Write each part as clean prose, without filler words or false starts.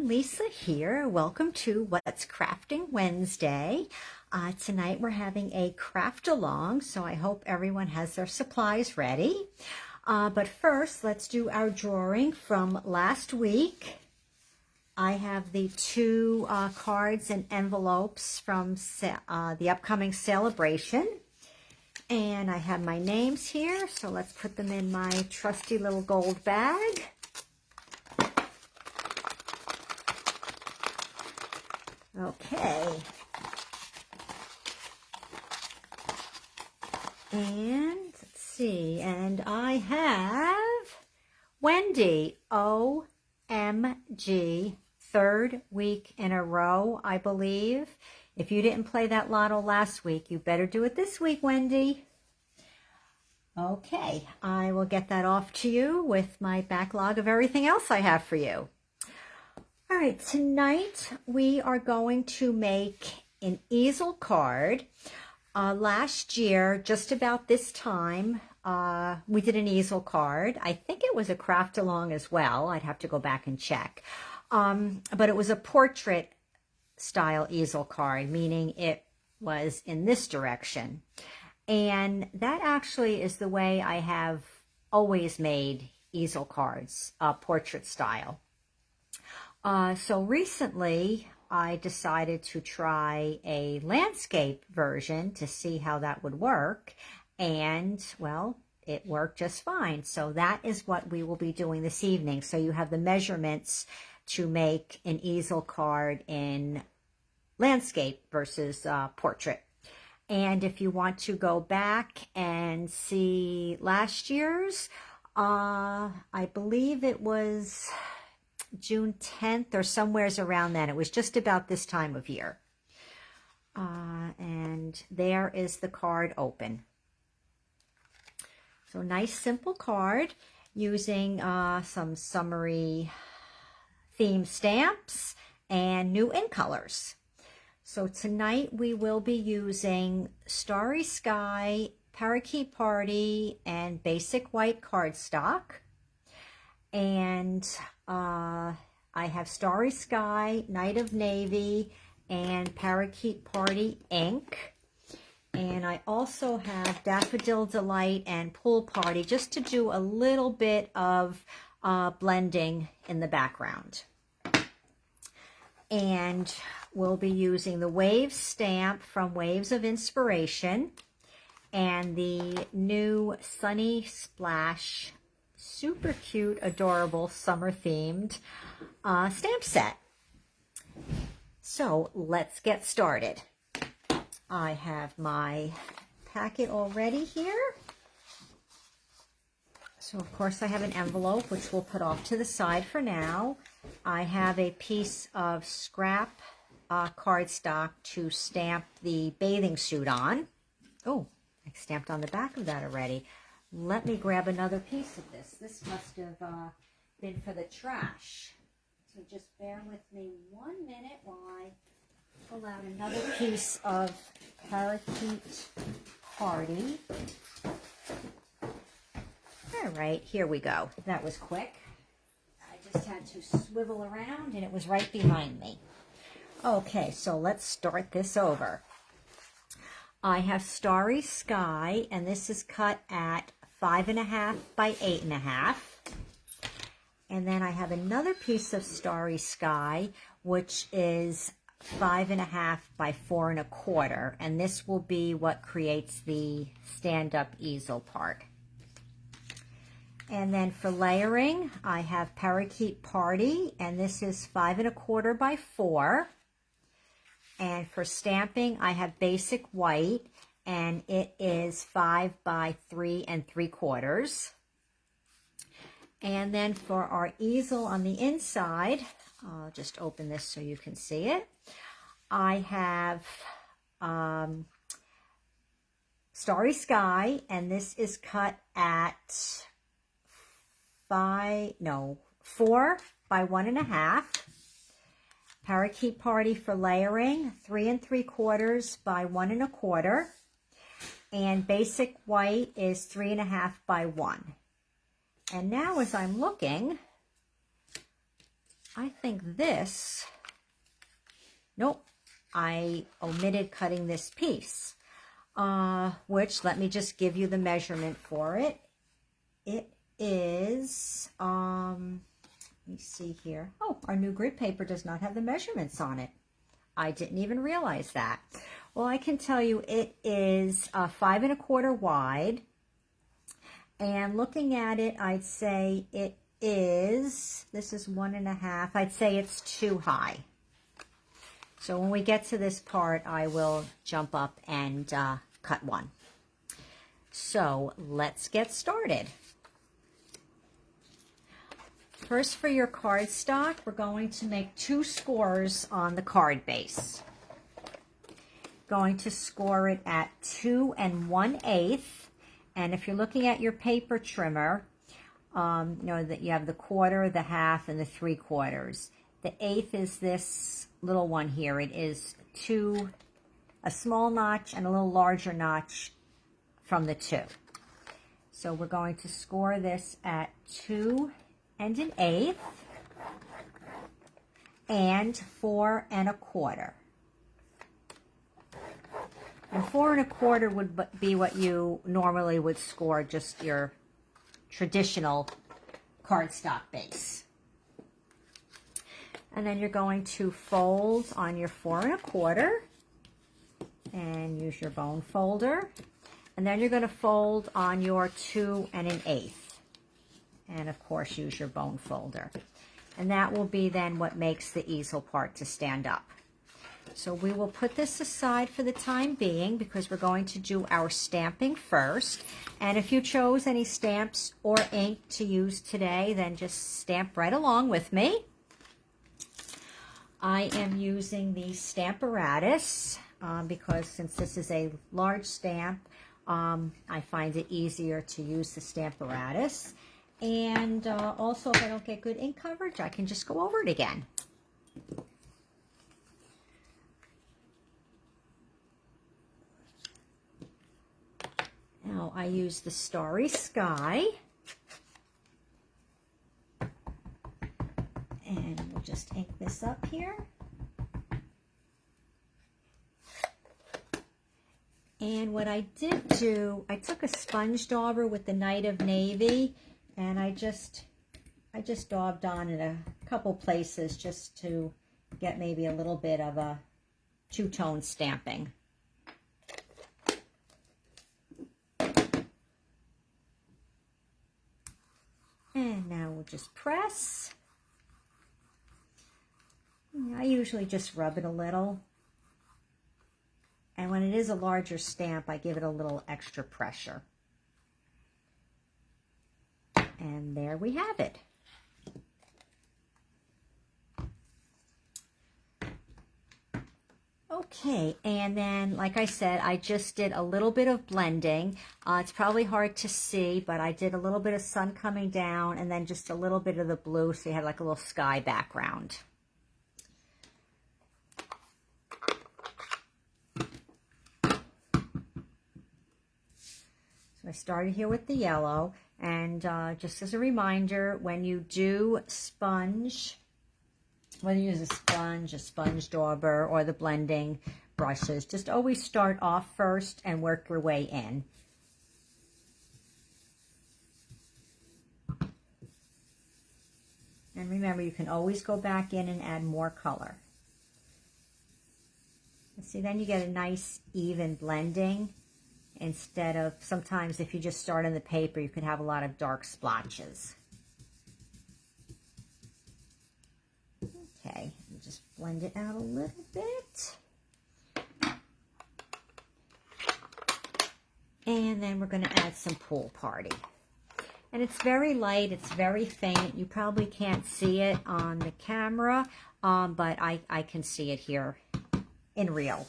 Lisa here. Welcome to What's Crafting Wednesday. Tonight we're having a craft along, so I hope everyone has their supplies ready. But first, let's do our drawing from last week. I have the two cards and envelopes from the upcoming celebration. And I have my names here, so let's put them in my trusty little gold bag. Okay. And let's see, and I have Wendy, OMG, third week in a row, I believe. If you didn't play that lotto last week, you better do it this week, Wendy. Okay, I will get that off to you with my backlog of everything else I have for you. All right, tonight we are going to make an easel card. Last year, just about this time, we did an easel card. I think it was a craft along as well. I'd have to go back and check. But it was a portrait style easel card, meaning it was in this direction. And that actually is the way I have always made easel cards, portrait style. So recently, I decided to try a landscape version to see how that would work. And, well, it worked just fine. So that is what we will be doing this evening. So you have the measurements to make an easel card in landscape versus portrait. And if you want to go back and see last year's, I believe it was June 10th or somewheres around then. It was just about this time of year. And there is the card open. So nice simple card using some summery theme stamps and new ink colors. So tonight we will be using Starry Sky, Parakeet Party, and basic white cardstock. And I have Starry Sky, Night of Navy, and Parakeet Party ink. And I also have Daffodil Delight and Pool Party just to do a little bit of blending in the background. And we'll be using the Wave stamp from Waves of Inspiration and the new Sunny Splash super cute, adorable, summer-themed stamp set. So let's get started. I have my packet already here. So of course I have an envelope, which we'll put off to the side for now. I have a piece of scrap cardstock to stamp the bathing suit on. Oh, I stamped on the back of that already. Let me grab another piece of this. This must have been for the trash. So just bear with me 1 minute while I pull out another piece of Parakeet Party. All right, here we go. That was quick. I just had to swivel around and it was right behind me. Okay, so let's start this over. I have Starry Sky, and this is cut at 5.5 by 8.5. And then I have another piece of Starry Sky, which is 5.5 by 4.25. And this will be what creates the stand-up easel part. And then for layering, I have Parakeet Party, and this is 5.25 by 4. And for stamping, I have basic white, and it is 5 by 3.75. And then for our easel on the inside, I'll just open this so you can see it. I have Starry Sky, and this is cut at 4 by 1.5. Parakeet Party for layering, 3.75 by 1.25. And basic white is 3.5 by 1. And now as I'm looking, I think this, nope, I omitted cutting this piece, which, let me just give you the measurement for it. It is, let me see here. Oh, our new grid paper does not have the measurements on it. I didn't even realize that. Well, I can tell you it is 5 1/4 wide. And looking at it, I'd say it is, this is 1 1/2. I'd say it's too high. So when we get to this part, I will jump up and cut one. So let's get started. First, for your cardstock, we're going to make 2 scores on the card base. Going to score it at 2 1/8. And if you're looking at your paper trimmer, you know that you have the 1/4, the 1/2, and the 3/4. The 1/8 is this little one here. It is a small notch and a little larger notch from the 2. So we're going to score this at 2 1/8 and 4 1/4. And 4 1/4 would be what you normally would score just your traditional cardstock base. And then you're going to fold on your 4 1/4 and use your bone folder. And then you're going to fold on your 2 1/8. And of course use your bone folder. And that will be then what makes the easel part to stand up. So we will put this aside for the time being because we're going to do our stamping first. And if you chose any stamps or ink to use today, then just stamp right along with me. I am using the Stamparatus because since this is a large stamp, I find it easier to use the Stamparatus. And also, if I don't get good ink coverage, I can just go over it again. Now I use the Starry Sky. And we'll just ink this up here. And what I did do, I took a sponge dauber with the Night of Navy, and I just daubed on in a couple places just to get maybe a little bit of a two-tone stamping. And now we'll just press. I usually just rub it a little. And when it is a larger stamp, I give it a little extra pressure. And there we have it. Okay, and then, like I said, I just did a little bit of blending. It's probably hard to see, but I did a little bit of sun coming down and then just a little bit of the blue, so you had like a little sky background. So I started here with the yellow, and just as a reminder, when you do sponge, whether you use a sponge dauber, or the blending brushes, just always start off first and work your way in. And remember, you can always go back in and add more color. See, then you get a nice even blending instead of, sometimes if you just start on the paper, you can have a lot of dark splotches. Okay, just blend it out a little bit. And then we're going to add some Pool Party. And it's very light, it's very faint. You probably can't see it on the camera, but I can see it here in real.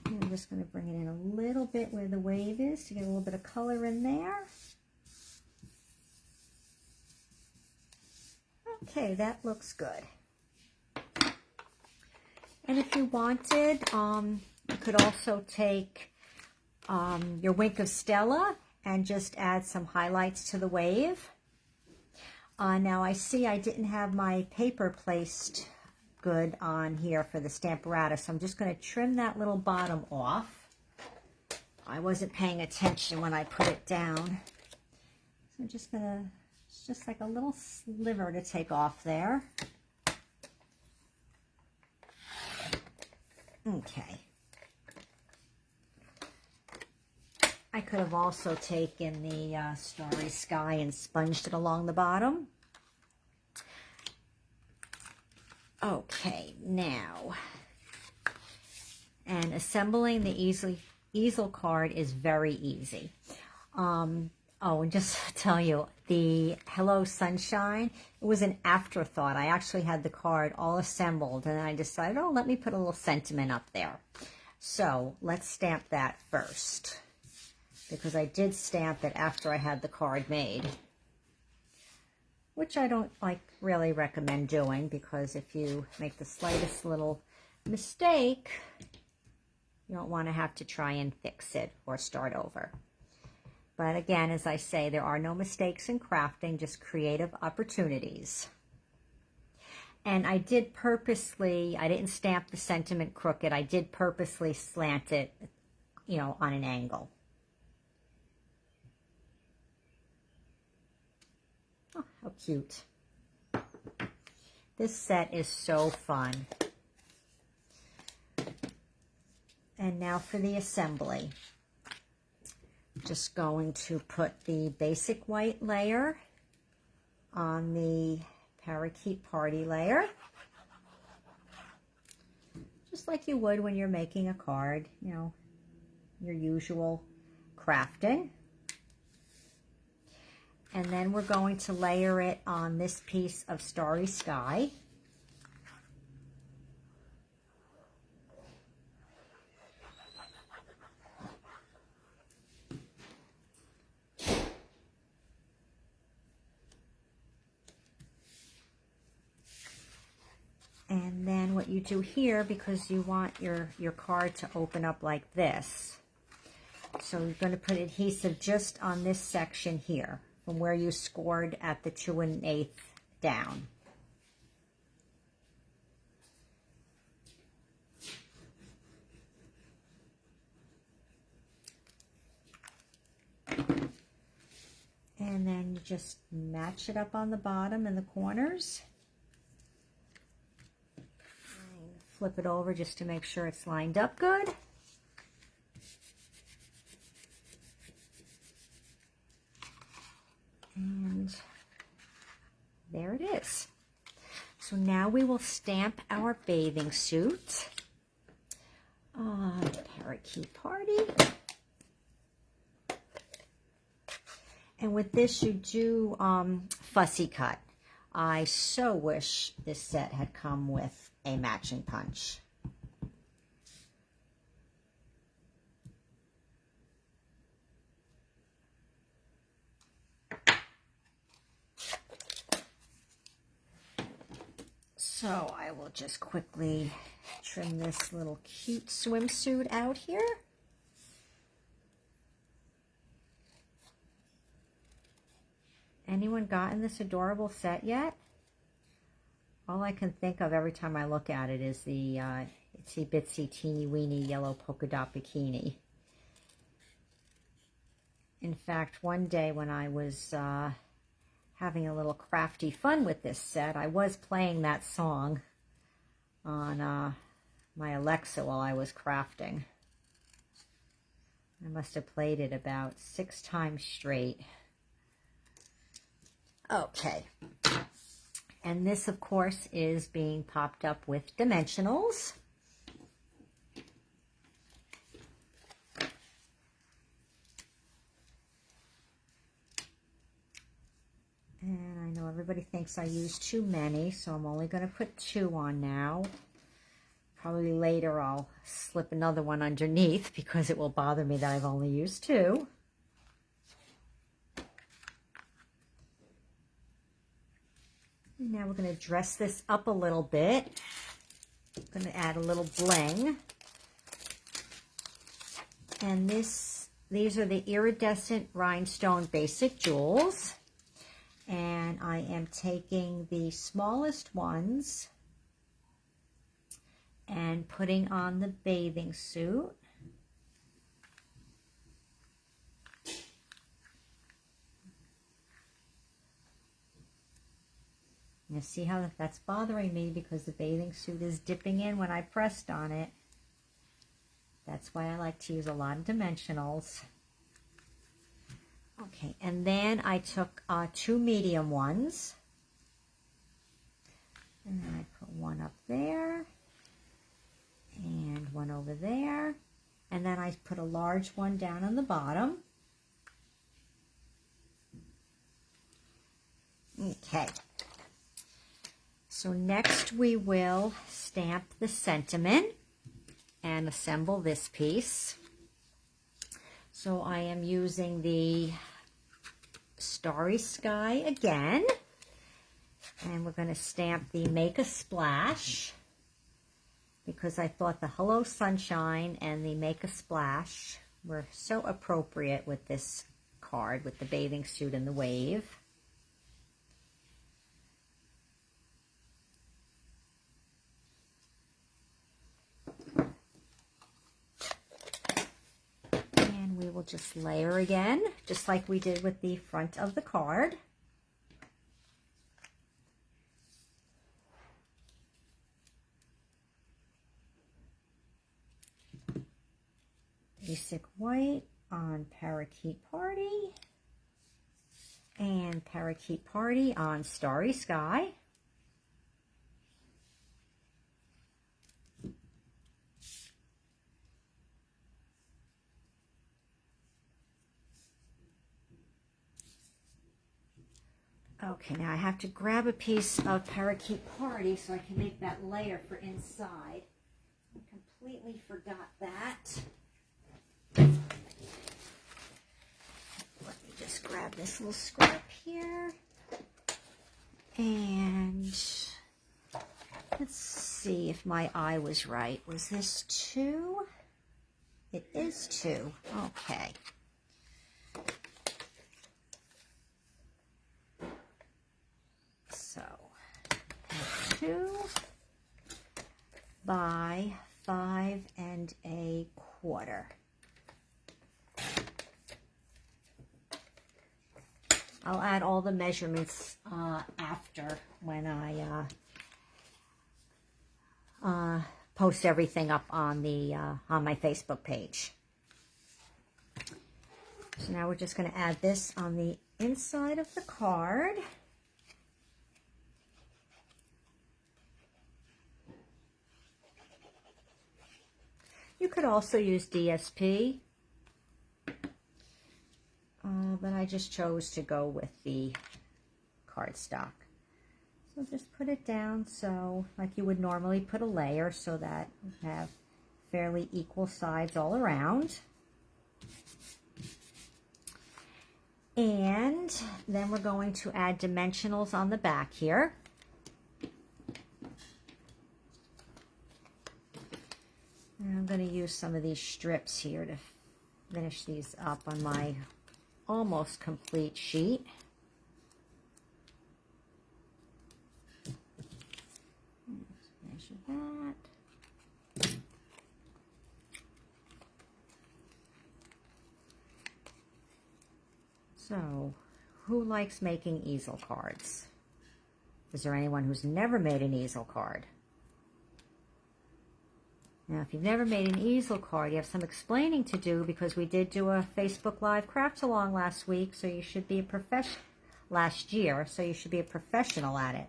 I'm just going to bring it in a little bit where the wave is to get a little bit of color in there. Okay, that looks good. And if you wanted, you could also take your Wink of Stella and just add some highlights to the wave. Now I see I didn't have my paper placed good on here for the Stamperata, so I'm just going to trim that little bottom off. I wasn't paying attention when I put it down. So I'm just going to, it's just like a little sliver to take off there. Okay. I could have also taken the Starry Sky and sponged it along the bottom. Okay, now, and assembling the easel card is very easy. Oh, and just to tell you, the Hello Sunshine, it was an afterthought. I actually had the card all assembled, and I decided, oh, let me put a little sentiment up there. So let's stamp that first, because I did stamp it after I had the card made, which I don't really recommend doing, because if you make the slightest little mistake, you don't want to have to try and fix it or start over. But again, as I say, there are no mistakes in crafting, just creative opportunities. And I did purposely, I didn't stamp the sentiment crooked, I did purposely slant it, you know, on an angle. Oh, how cute. This set is so fun. And now for the assembly. Just going to put the basic white layer on the Parakeet Party layer. Just like you would when you're making a card, you know, your usual crafting. And then we're going to layer it on this piece of Starry Sky. And then what you do here, because you want your card to open up like this, so you're going to put adhesive just on this section here, from where you scored at the 2 1/8 down. And then you just match it up on the bottom and the corners. Flip it over just to make sure it's lined up good. And there it is. So now we will stamp our bathing suit. Parakeet Party. And with this you do fussy cut. I so wish this set had come with a matching punch. So I will just quickly trim this little cute swimsuit out here. Anyone gotten this adorable set yet? All I can think of every time I look at it is the itsy bitsy teeny weeny yellow polka dot bikini. In fact, one day when I was having a little crafty fun with this set, I was playing that song on my Alexa while I was crafting. I must have played it about 6 times straight. Okay. And this, of course, is being popped up with dimensionals. And I know everybody thinks I use too many, so I'm only going to put 2 on now. Probably later I'll slip another one underneath because it will bother me that I've only used 2. Now we're going to dress this up a little bit. I'm going to add a little bling. And these are the Iridescent Rhinestone Basic Jewels. And I am taking the smallest ones and putting on the bathing suit. You see how that's bothering me because the bathing suit is dipping in when I pressed on it. That's why I like to use a lot of dimensionals. Okay, and then I took 2 medium ones. And then I put one up there. And one over there. And then I put a large one down on the bottom. Okay. So next we will stamp the sentiment and assemble this piece. So I am using the Starry Sky again. And we're going to stamp the Make a Splash because I thought the Hello Sunshine and the Make a Splash were so appropriate with this card with the bathing suit and the wave. We'll just layer again, just like we did with the front of the card. Basic white on Parakeet Party and Parakeet Party on Starry Sky. Okay, now I have to grab a piece of Parakeet Party so I can make that layer for inside. I completely forgot that. Let me just grab this little scrap here. And let's see if my eye was right. Was this 2? It is 2. Okay. So, 2 by 5 1/4. I'll add all the measurements after when I post everything up on the on my Facebook page. So now we're just going to add this on the inside of the card. You could also use DSP, but I just chose to go with the cardstock. So just put it down so like you would normally put a layer so that you have fairly equal sides all around. And then we're going to add dimensionals on the back here. And I'm going to use some of these strips here to finish these up on my almost complete sheet. Measure that. So, who likes making easel cards? Is there anyone who's never made an easel card? Now, if you've never made an easel card, you have some explaining to do because we did do a Facebook Live craft along last week, so you should be a last year, so you should be a professional at it.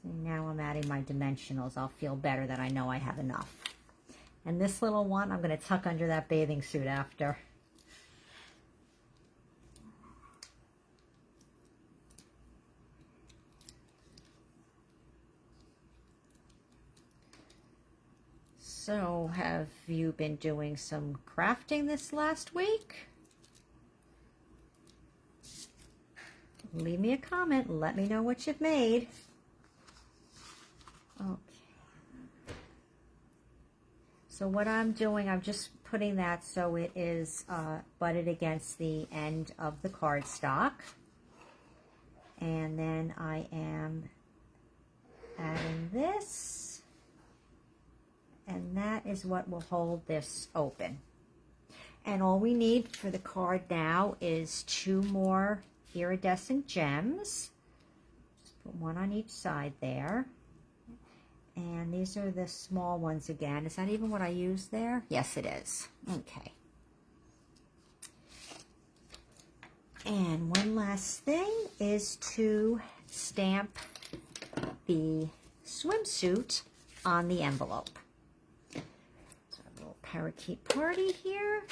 So now I'm adding my dimensionals. I'll feel better that I know I have enough. And this little one, I'm going to tuck under that bathing suit after. So, have you been doing some crafting this last week? leave me a comment. Let me know what you've made. Okay. So what I'm doing, I'm just putting that so it is butted against the end of the cardstock. And then I am adding this. And that is what will hold this open. And all we need for the card now is 2 more iridescent gems. Just put one on each side there. And these are the small ones again. Is that even what I used there? Yes, it is. Okay. And one last thing is to stamp the swimsuit on the envelope. So a little Parakeet Party here.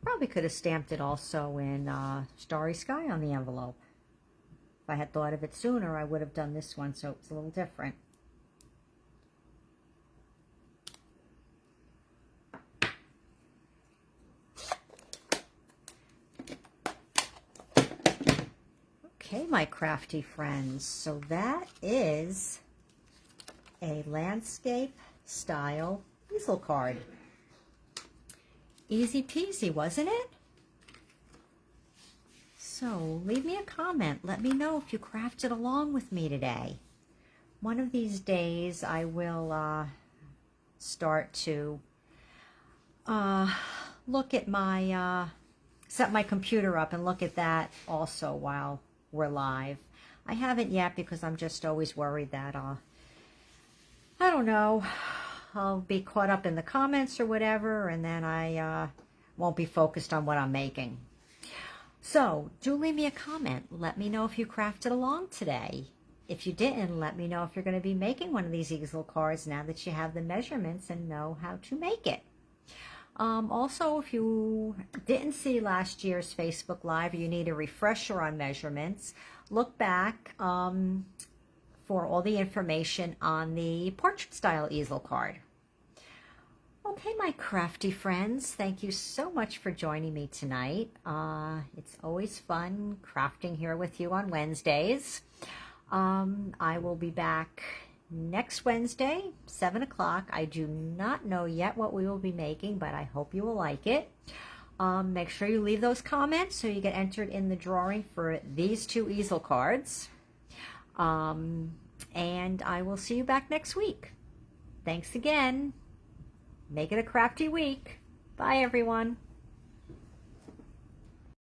Probably could have stamped it also in Starry Sky on the envelope. If I had thought of it sooner, I would have done this one so it's a little different. Okay, my crafty friends, so that is a landscape style easel card. Easy peasy, wasn't it? So leave me a comment. Let me know if you crafted along with me today. One of these days I will start to look at my, set my computer up and look at that also while we're live. I haven't yet because I'm just always worried that, I don't know, I'll be caught up in the comments or whatever, and then I won't be focused on what I'm making. So do leave me a comment. Let me know if you crafted along today. If you didn't, let me know if you're going to be making one of these easel cards now that you have the measurements and know how to make it. Also, if you didn't see last year's Facebook Live, or you need a refresher on measurements, look back for all the information on the portrait style easel card. Okay, my crafty friends, thank you so much for joining me tonight. It's always fun crafting here with you on Wednesdays. I will be back next Wednesday, 7 o'clock. I do not know yet what we will be making, but I hope you will like it. Make sure you leave those comments so you get entered in the drawing for these 2 easel cards. And I will see you back next week. Thanks again. Make it a crafty week. Bye, everyone.